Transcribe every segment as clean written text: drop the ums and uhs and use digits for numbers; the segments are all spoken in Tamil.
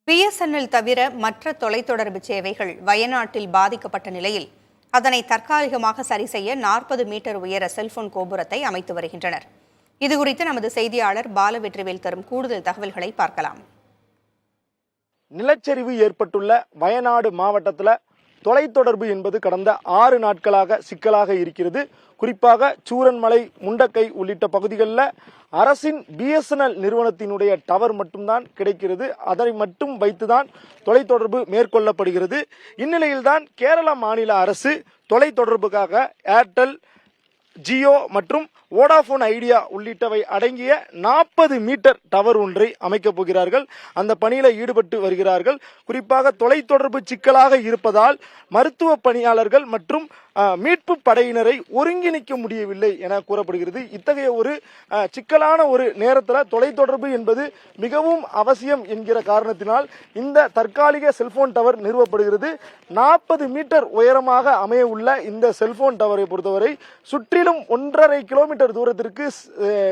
பிஎஸ்என்எல் தவிர மற்ற தொலைத்தொடர்பு சேவைகள் வயநாட்டில் பாதிக்கப்பட்ட நிலையில் அதனை தற்காலிகமாக சரி செய்ய 40 மீட்டர் உயர செல்போன் கோபுரத்தை அமைத்து வருகின்றனர். இதுகுறித்து நமது செய்தியாளர் பாலவெற்றிவேல் தரும் கூடுதல் தகவல்களை பார்க்கலாம். நிலச்சரிவு ஏற்பட்டுள்ள வயநாடு மாவட்டத்தில் தொலைத்தொடர்பு என்பது கடந்த 6 நாட்களாக சிக்கலாக இருக்கிறது. குறிப்பாக சூரன்மலை, முண்டக்கை உள்ளிட்ட பகுதிகளில் அரசின் பிஎஸ்என்எல் நிறுவனத்தினுடைய டவர் மட்டும்தான் கிடைக்கிறது. அதை மட்டும் வைத்துதான் தொலைத்தொடர்பு மேற்கொள்ளப்படுகிறது. இந்நிலையில்தான் கேரள மாநில அரசு தொலைத்தொடர்புக்காக ஏர்டெல், ஜியோ மற்றும் வோடாஃபோன் ஐடியா உள்ளிட்டவை அடங்கிய 40 மீட்டர் டவர் ஒன்றை அமைக்கப் போகிறார்கள். அந்த பணியில ஈடுபட்டு வருகிறார்கள். குறிப்பாக தொலைத்தொடர்பு சிக்கலாக இருப்பதால் மருத்துவ பணியாளர்கள் மற்றும் மீட்பு படையினரை ஒருங்கிணைக்க முடியவில்லை என கூறப்படுகிறது. இத்தகைய ஒரு சிக்கலான ஒரு நேரத்தில் தொலைத்தொடர்பு என்பது மிகவும் அவசியம் என்கிற காரணத்தினால் இந்த தற்காலிக செல்போன் டவர் நிறுவப்படுகிறது. 40 மீட்டர் உயரமாக அமைய உள்ள இந்த செல்போன் டவரை பொறுத்தவரை சுற்றிலும் 1.5 கிலோமீட்டர் தூரத்திற்கு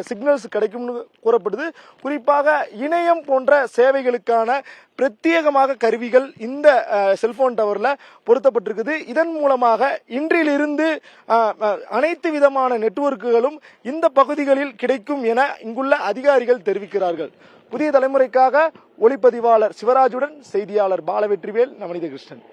சிக்னல்ஸ் கிடைக்கும் கூறப்படுது. குறிப்பாக இணையம் போன்ற சேவைகளுக்கான பிரத்யேகமாக கருவிகள் இந்த செல்போன் டவர்ல பொருத்தப்பட்டிருக்குது. இதன் மூலமாக இன்றிலிருந்து அனைத்து விதமான நெட்வொர்க்குகளும் இந்த பகுதிகளில் கிடைக்கும் என இங்குள்ள அதிகாரிகள் தெரிவிக்கிறார்கள். புதிய தலைமுறைக்காக ஒளிப்பதிவாளர் சிவராஜுடன் செய்தியாளர் பாலவெற்றிவேல், நவநீத கிருஷ்ணன்.